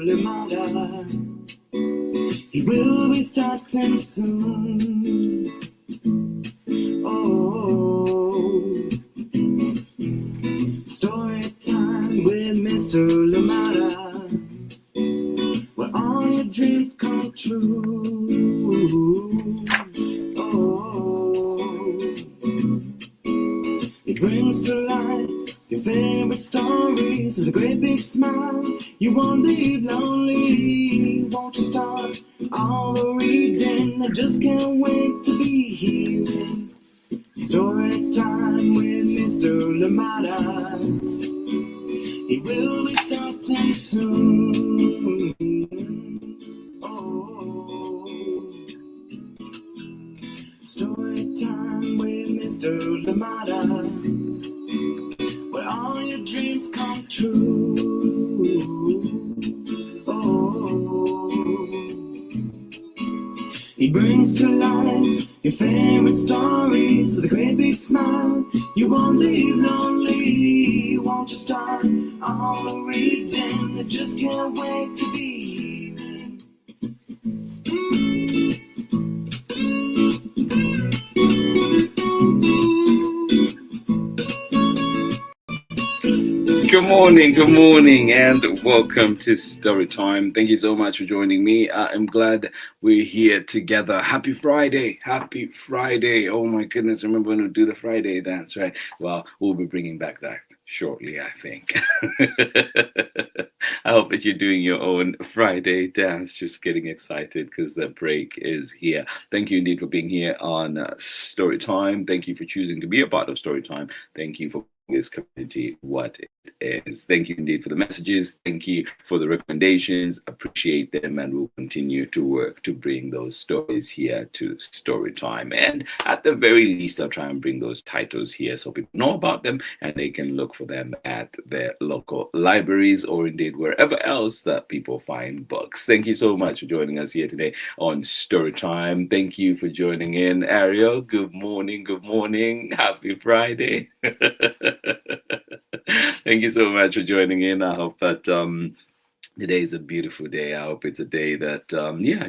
Limata. He will be starting soon. Oh, story time with Mr. Limata, where all your dreams come true. Oh, it brings to life your favorite stories with a great big smile. You won't leave lonely, won't you start all the reading? I just can't wait to be hearing story time with Mr. Limata. He will be starting soon. Oh, story time with Mr. Limata, where all your dreams come true. Oh, he brings to life your favorite stories with a great big smile. You won't leave lonely, won't you start all the reading? I just can't wait to be hearing. Good morning, and welcome to Storytime. Thank you so much for joining me. I'm glad we're here together. Happy Friday. Oh my goodness, remember when we do the Friday dance, right? Well, we'll be bringing back that shortly, I think. I hope that you're doing your own Friday dance, just getting excited because the break is here. Thank you indeed for being here on Storytime. Thank you for choosing to be a part of Storytime. Thank you for this community what it is. Thank you indeed for the messages. Thank you for the recommendations. Appreciate them, and we'll continue to work to bring those stories here to Storytime. And at the very least, I'll try and bring those titles here so people know about them and they can look for them at their local libraries or indeed wherever else that people find books. Thank you so much for joining us here today on Storytime. Thank you for joining in, Ariel. Good morning. Happy Friday. Thank you so much for joining in. I hope that today is a beautiful day. I hope it's a day that,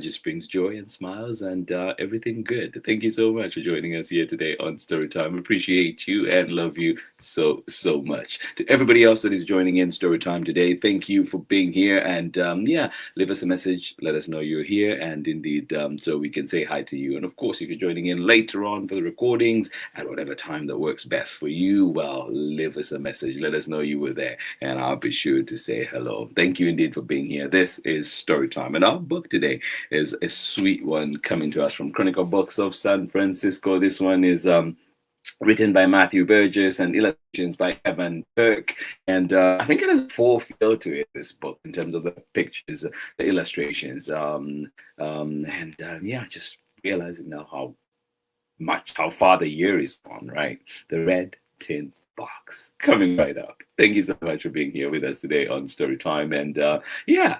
just brings joy and smiles and everything good. Thank you so much for joining us here today on Storytime. Appreciate you and love you so much. To everybody else that is joining in Storytime today, thank you for being here. And leave us a message. Let us know you're here. And indeed, so we can say hi to you. And of course, if you're joining in later on for the recordings at whatever time that works best for you, well, leave us a message. Let us know you were there. And I'll be sure to say hello. Thank you indeed for being here. This is Storytime, and our book today is a sweet one coming to us from Chronicle Books of San Francisco. This one is written by Matthew Burgess and illustrations by Evan TURK. And I think it has a full feel to it, this book, in terms of the pictures, the illustrations, just realizing now how far the year is gone, right? The red tin box coming right up. Thank you so much for being here with us today on Storytime. And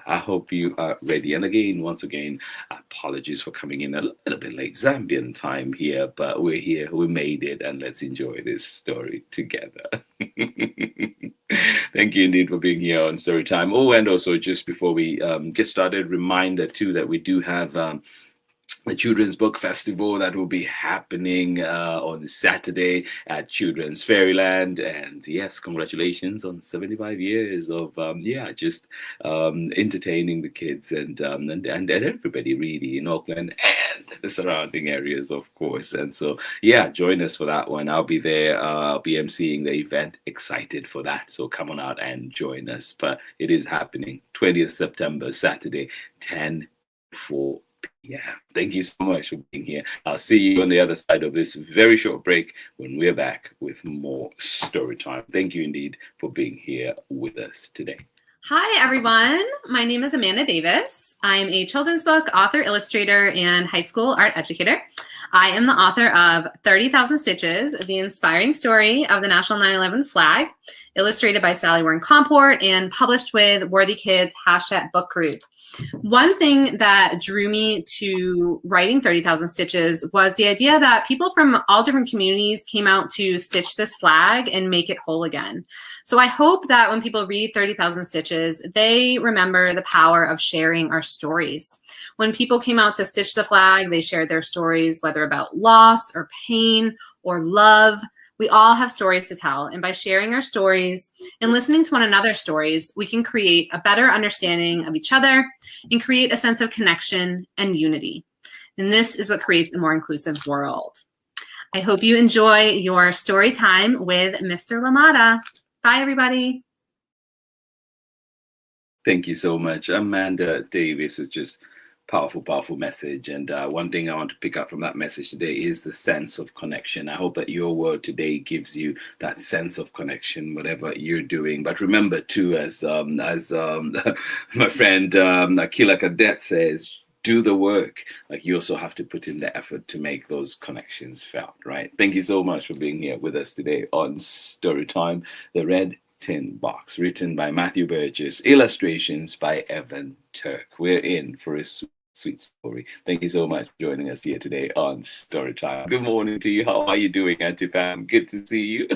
I hope you are ready. And once again, apologies for coming in a little bit late, Zambian time here, but we're here, we made it, and let's enjoy this story together. Thank you indeed for being here on Storytime. Oh, and also just before we get started, reminder too that we do have the Children's Book Festival that will be happening on Saturday at Children's Fairyland. And yes, congratulations on 75 years of entertaining the kids and everybody really in Auckland and the surrounding areas, of course. And so join us for that one. I'll be there. I'll be emceeing the event. Excited for that. So come on out and join us. But it is happening 20th September, Saturday, 10-4. Thank you so much for being here. I'll see you on the other side of this very short break when we're back with more story time. Thank you indeed for being here with us today. Hi, everyone. My name is Amanda Davis. I'm a children's book author, illustrator, and high school art educator. I am the author of 30,000 Stitches, the inspiring story of the National 9/11 flag, illustrated by Sally Warren Comport, and published with Worthy Kids Hachette Book Group. One thing that drew me to writing 30,000 Stitches was the idea that people from all different communities came out to stitch this flag and make it whole again. So I hope that when people read 30,000 Stitches, they remember the power of sharing our stories. When people came out to stitch the flag, they shared their stories, whether about loss or pain or love. We all have stories to tell, and by sharing our stories and listening to one another's stories, we can create a better understanding of each other and create a sense of connection and unity. And this is what creates a more inclusive world. I hope you enjoy your story time with Mr. Limata. Bye, everybody. Thank you so much. Amanda Davis is just powerful message. And one thing I want to pick up from that message today is the sense of connection. I hope that your word today gives you that sense of connection, whatever you're doing. But remember too, as my friend Akila Cadet says, do the work. Like, you also have to put in the effort to make those connections felt, right? Thank you so much for being here with us today on Storytime, The Red Tin Box, written by Matthew Burgess, illustrations by Evan Turk. We're in for a sweet story. Thank you so much for joining us here today on Storytime. Good morning to you. How are you doing, Auntie Pam? Good to see you.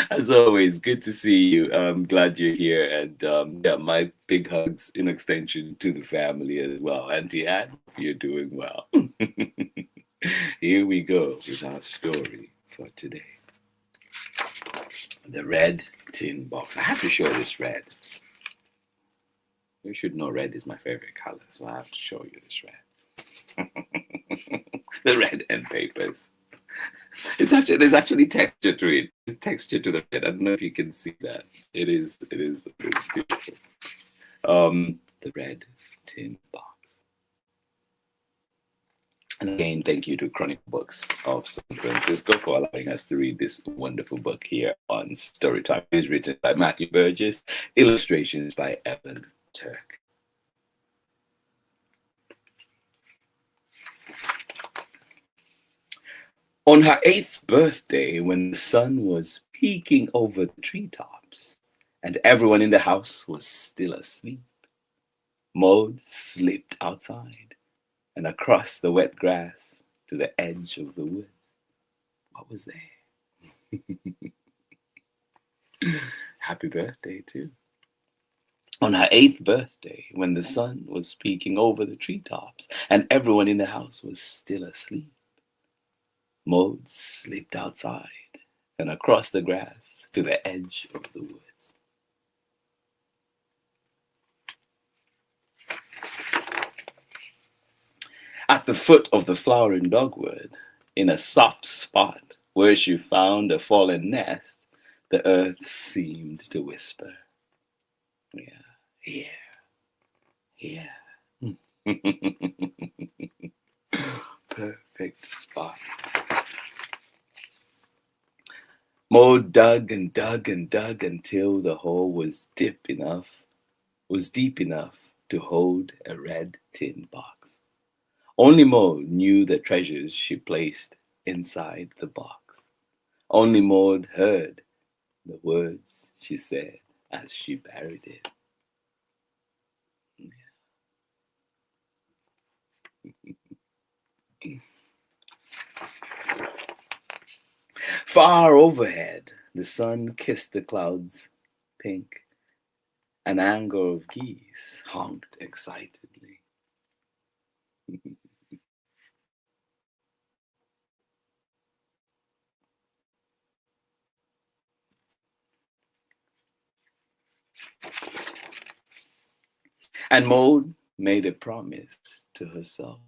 As always, good to see you. I'm glad you're here. And yeah, my big hugs in extension to the family as well. Auntie Anne, you're doing well. Here we go with our story for today. The Red Tin Box. I have to show this red. You should know red is my favorite color, so I have to show you this red. The red end papers. There's actually texture to it. There's texture to the red. I don't know if you can see that. It is beautiful. The Red Tin Box. And again, thank you to Chronicle Books of San Francisco for allowing us to read this wonderful book here on Storytime. It is written by Matthew Burgess, illustrations by Evan Turk. On her 8th birthday, when the sun was peeking over the treetops and everyone in the house was still asleep, Maude slipped outside and across the wet grass to the edge of the woods. What was there? Happy birthday, too. On her 8th birthday, when the sun was peeking over the treetops and everyone in the house was still asleep, Maude slipped outside and across the grass to the edge of the woods. At the foot of the flowering dogwood, in a soft spot where she found a fallen nest, the earth seemed to whisper, "Yeah, here, here." Perfect spot. Maude dug and dug and dug until the hole was deep enough to hold a red tin box. Only Maude knew the treasures she placed inside the box. Only Maude heard the words she said as she buried it. Far overhead, the sun kissed the clouds pink. An anger of geese honked excitedly. And Maude made a promise to herself.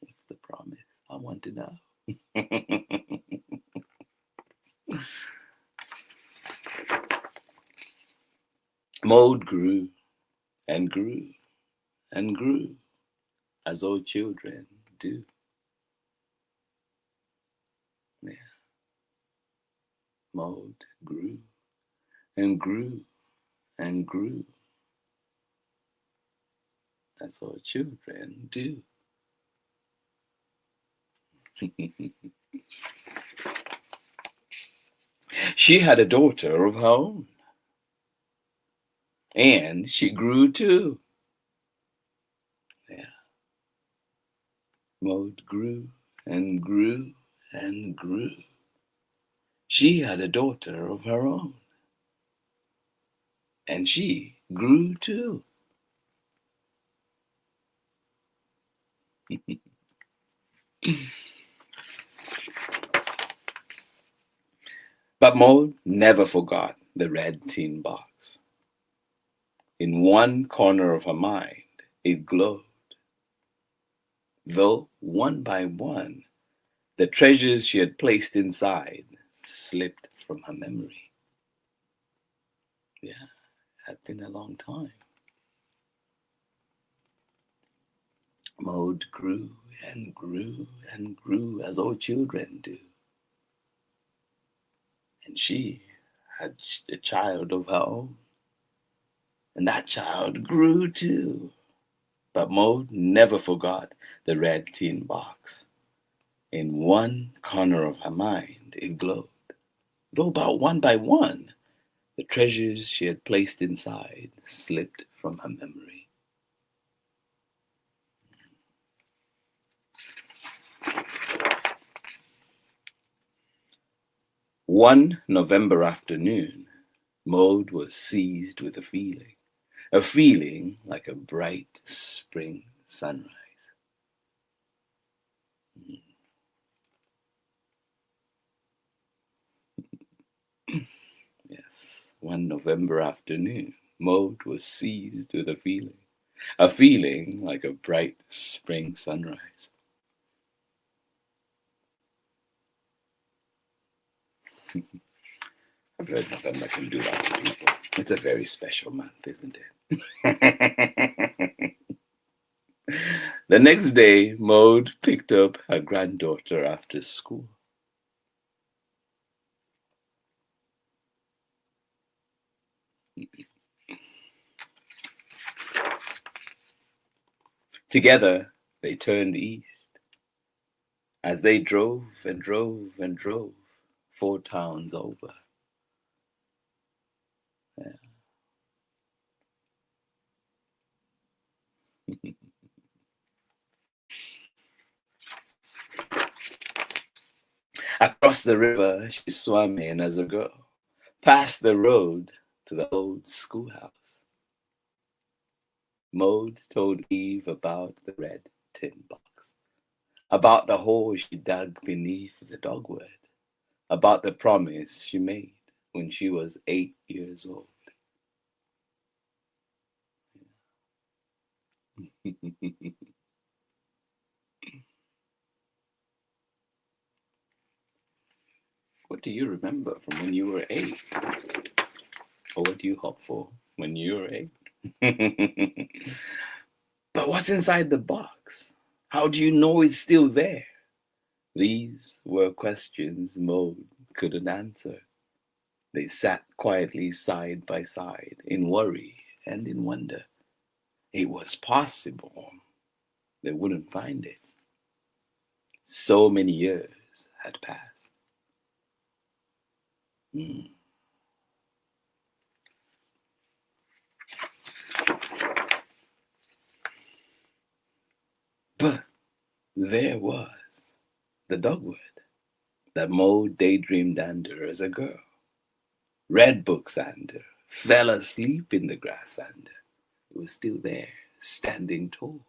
What's the promise? I want to know. Maude grew and grew and grew, as all children do. Yeah. Maude grew and grew and grew, as all children do. She had a daughter of her own, and she grew too. Yeah. Maude grew and grew and grew. She had a daughter of her own, and she grew too. But Maude never forgot the red tin box. In one corner of her mind, it glowed, though one by one, the treasures she had placed inside slipped from her memory. Yeah, it had been a long time. Maude grew and grew and grew as all children do. And she had a child of her own. And that child grew too. But Maude never forgot the red tin box. In one corner of her mind, it glowed, though about one by one, the treasures she had placed inside slipped from her memory. One November afternoon, Maude was seized with a feeling like a bright spring sunrise. Yes, one November afternoon, Maude was seized with a feeling like a bright spring sunrise. I've heard November can do that to people. It's a very special month, isn't it? The next day, Maude picked up her granddaughter after school. Together, they turned east. As they drove and drove and drove, 4 towns over. Yeah. Across the river she swam in as a girl, past the road to the old schoolhouse. Maude told Eve about the red tin box, about the hole she dug beneath the dogwood, about the promise she made when she was 8 years old. What do you remember from when you were 8? Or what do you hope for when you were 8? But what's inside the box? How do you know it's still there? These were questions Maude couldn't answer. They sat quietly side by side, in worry and in wonder. It was possible they wouldn't find it. So many years had passed. But there was the dogwood that Maude daydreamed under as a girl. Read books under, fell asleep in the grass under. It was still there, standing tall.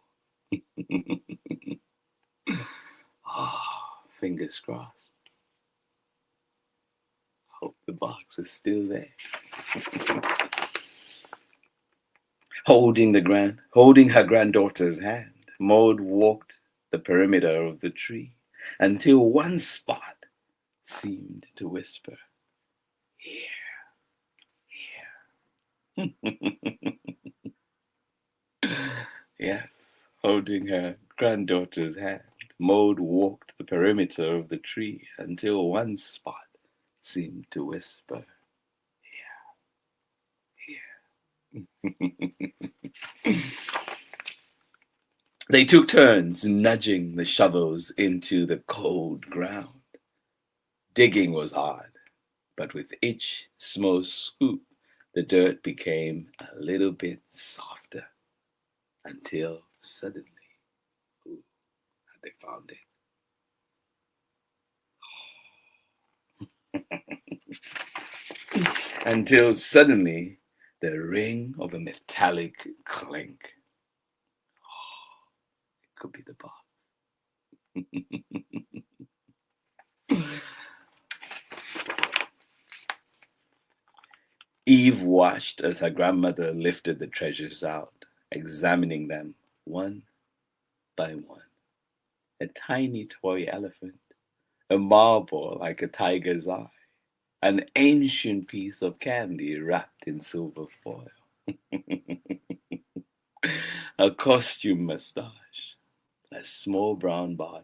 Fingers crossed. Hope the box is still there. Holding her granddaughter's hand, Maude walked the perimeter of the tree until one spot seemed to whisper, "Here, here." Yes, holding her granddaughter's hand, Maude walked the perimeter of the tree until one spot seemed to whisper, "Here, here." They took turns nudging the shovels into the cold ground. Digging was hard, but with each small scoop, the dirt became a little bit softer until suddenly, ooh, they found it. Until suddenly, the ring of a metallic clink. It could be the box. Eve watched as her grandmother lifted the treasures out, examining them one by one. A tiny toy elephant, a marble like a tiger's eye, an ancient piece of candy wrapped in silver foil, a costume mustache, a small brown bottle,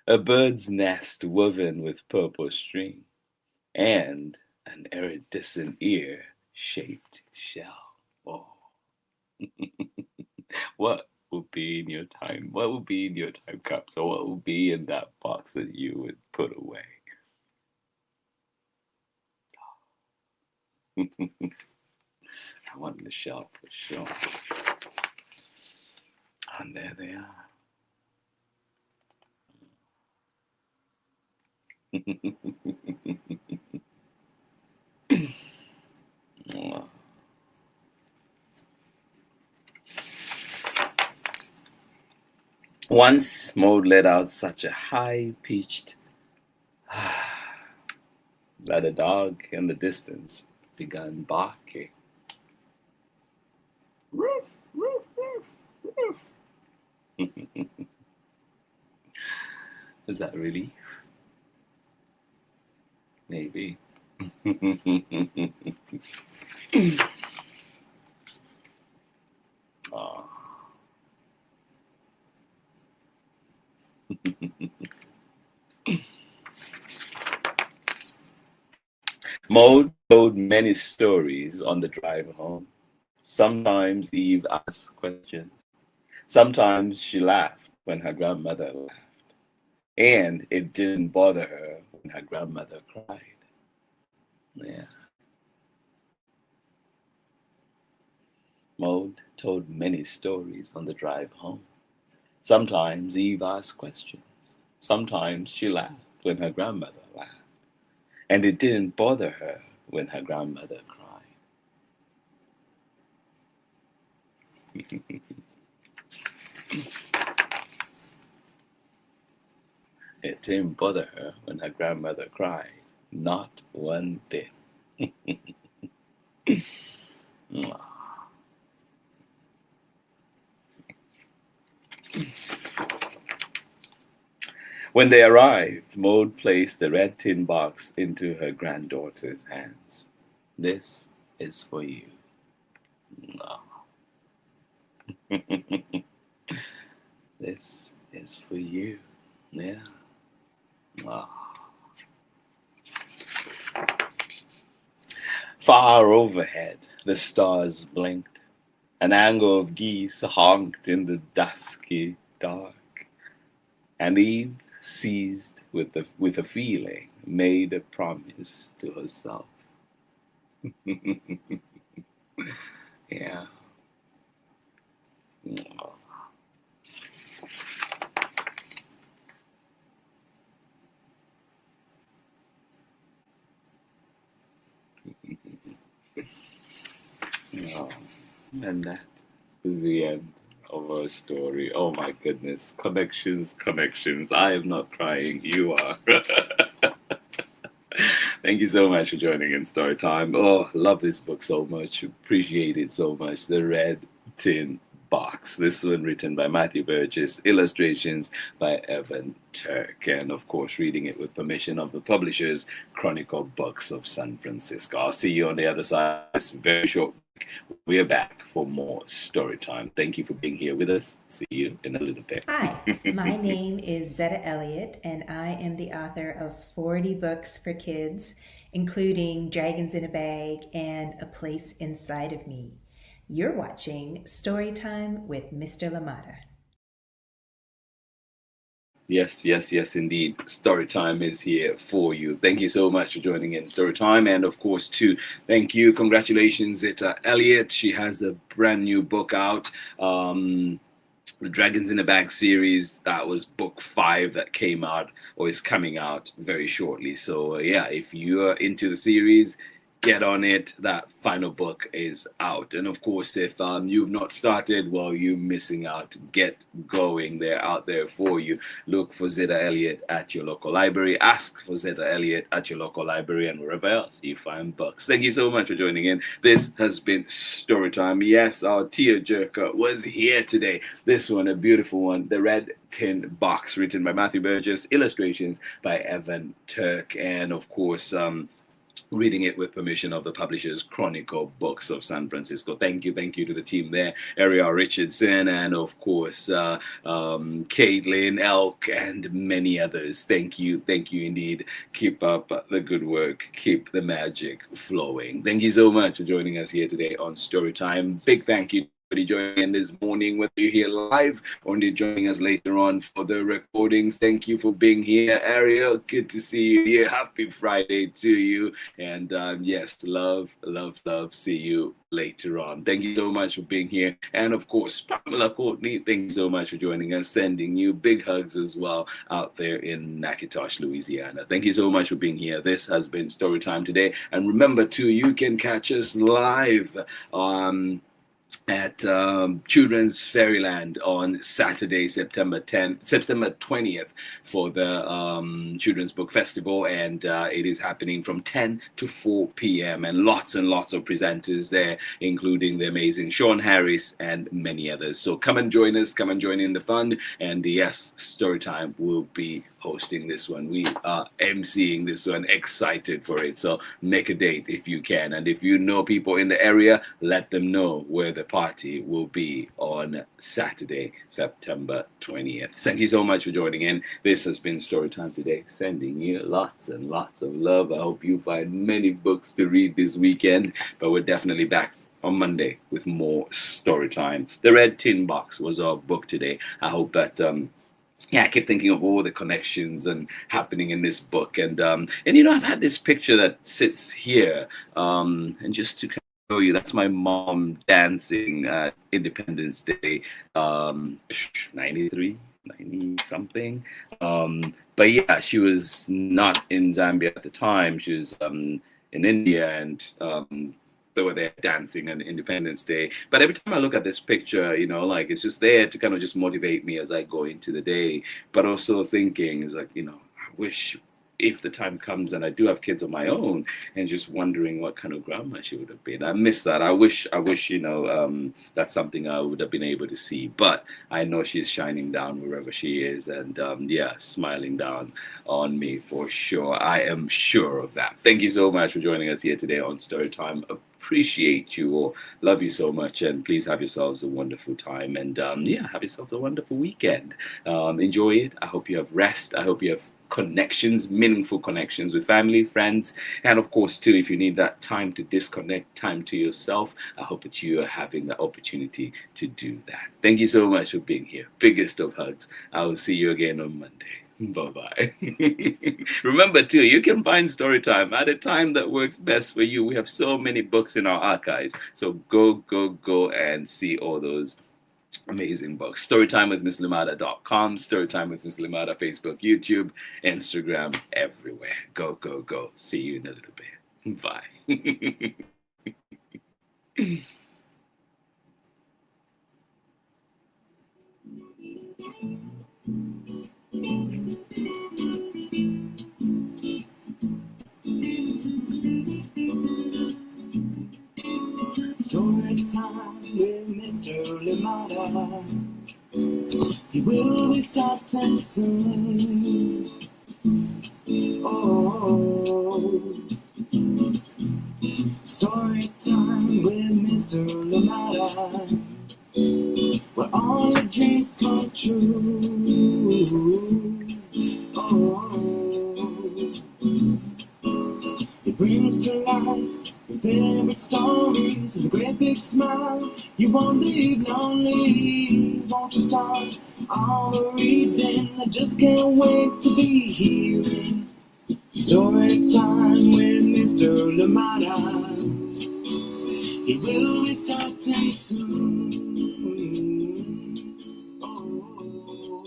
a bird's nest woven with purple string, and an iridescent ear-shaped shell. Oh. What would be in your time? What would be in your time capsule? What would be in that box that you would put away? I want the shelf for sure. And there they are. Oh. Once Maude let out such a high-pitched that a dog in the distance began barking. Roof, roof, roof, roof. Is that relief? Maybe. Oh. Maude told many stories on the drive home. Sometimes Eve asked questions. Sometimes she laughed when her grandmother laughed. And it didn't bother her when her grandmother cried. Yeah. Maude told many stories on the drive home. Sometimes Eve asked questions. Sometimes she laughed when her grandmother laughed. And it didn't bother her when her grandmother cried. It didn't bother her when her grandmother cried. Not one bit. When they arrived, Maude placed the red tin box into her granddaughter's hands. This is for you. This is for you. Yeah. Far overhead, the stars blinked. An angle of geese honked in the dusky dark. And Eve, seized with a feeling, made a promise to herself. Yeah. And that is the end of our story. Oh my goodness. Connections, connections. I am not crying. You are. Thank you so much for joining in Story Time. Oh, love this book so much. Appreciate it so much. The Red Tin Box. This one written by Matthew Burgess, illustrations by Evan Turk, and of course reading it with permission of the publishers, Chronicle Books of San Francisco. I'll see you on the other side. It's very short. We're back for more story time. Thank you for being here with us. See you in a little bit. Hi, my name is Zetta Elliott, and I am the author of 40 books for kids, including Dragons in a Bag and A Place Inside of Me. You're watching Storytime with Mr. Limata. Yes, yes, yes, indeed. Storytime is here for you. Thank you so much for joining in Storytime. And of course, too, thank you. Congratulations, Zeta Elliott. She has a brand new book out. The Dragons in a Bag series, that was book 5 that came out or is coming out very shortly. So, yeah, if you are into the series, get on it. That final book is out. And of course, if you've not started, well, you're missing out. Get going. They're out there for you. Look for Zeta Elliott at your local library. Ask for Zeta Elliott at your local library and wherever else you find books. Thank you so much for joining in. This has been Storytime. Yes, our tearjerker was here today. This one, a beautiful one, The Red Tin Box, written by Matthew Burgess, illustrations by Evan Turk, and of course, reading it with permission of the publishers Chronicle Books of San Francisco. Thank you to the team there, Ariel Richardson, and of course Caitlin Elk and many others. Thank you indeed. Keep up the good work, keep the magic flowing. Thank you so much for joining us here today on Storytime. Big thank you joining in this morning, whether you're here live or you're joining us later on for the recordings. Thank you for being here, Ariel. Good to see you here. Happy Friday to you. And yes, love. See you later on. Thank you so much for being here. And of course, Pamela Courtney, thank you so much for joining us. Sending you big hugs as well out there in Natchitoches, Louisiana. Thank you so much for being here. This has been Storytime today. And remember too, you can catch us live at Children's Fairyland on Saturday, September 20th for the Children's Book Festival, and it is happening from 10 to 4 p.m. and lots of presenters there, including the amazing Sean Harris and many others. So come and join us, come and join in the fun, and yes, Storytime will be hosting this one. We are emceeing this one, excited for it. So make a date if you can. And if you know people in the area, let them know where the party will be on Saturday, September 20th. Thank you so much for joining in. This has been Storytime today, sending you lots and lots of love. I hope you find many books to read this weekend, but we're definitely back on Monday with more Storytime. The Red Tin Box was our book today. I hope that I keep thinking of all the connections and happening in this book, and you know, I've had this picture that sits here, and just to kind of show you, that's my mom dancing at Independence Day, 93, 90 something, but yeah, she was not in Zambia at the time. She was in India, and they were there dancing on Independence Day. But every time I look at this picture, you know, like, it's just there to kind of just motivate me as I go into the day. But also thinking is like, you know, I wish if the time comes and I do have kids of my own, and just wondering what kind of grandma she would have been. I miss that. I wish, you know, that's something I would have been able to see. But I know she's shining down wherever she is, and yeah, smiling down on me for sure. I am sure of that. Thank you so much for joining us here today on Storytime. Appreciate you all. Love you so much, and please have yourselves a wonderful time, and yeah, have yourselves a wonderful weekend. Enjoy it. I hope you have rest. I hope you have connections, meaningful connections with family, friends, and of course too, if you need that time to disconnect, time to yourself, I hope that you are having the opportunity to do that. Thank you so much for being here. Biggest of hugs. I will see you again on Monday. Bye-bye. Remember too, you can find Storytime at a time that works best for you. We have so many books in our archives, so go and see all those amazing books. Storytimewithmisslimata.com, Storytime with Miss Limata, Facebook, YouTube, Instagram, everywhere. Go. See you in a little bit. Bye. Storytime with Mr. Limata. He will be starting soon. Oh, Storytime with Mr. Limata, where all your dreams come true. Oh, it brings to life your favorite stories with a great big smile. You won't leave lonely, won't you start all the reading. I just can't wait to be hearing story time with Mr. Limata. He will be starting soon. Oh.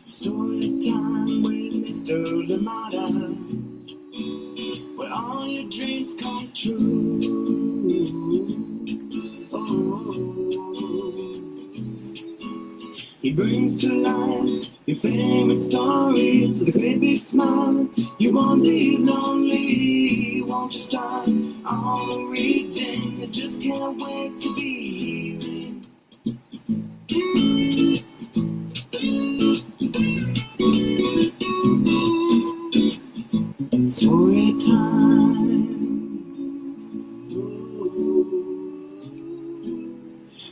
Story time with Mr. Limata, where all your dreams come true. Oh. He brings to life your favorite stories with a great big smile. You won't leave lonely, won't you start all the reading? I just can't wait to be hearing. Story time.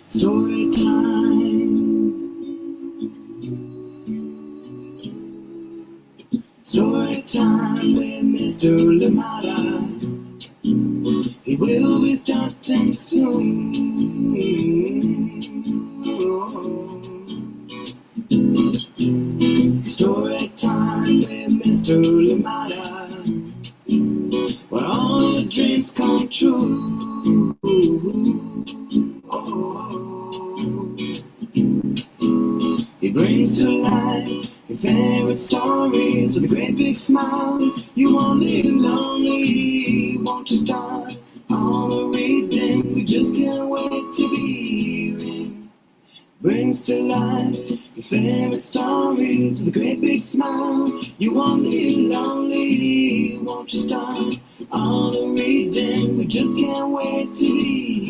Story time. Story time with Mr. Limata. He will be starting soon. Story time with Mr. Limata, where all your dreams come true. He brings to life your favorite stories with a great big smile. You won't live lonely, won't you start all the reading? We just can't wait to be hearing. Brings to life your favorite stories with a great big smile. You won't live lonely, won't you start all the reading? We just can't wait to be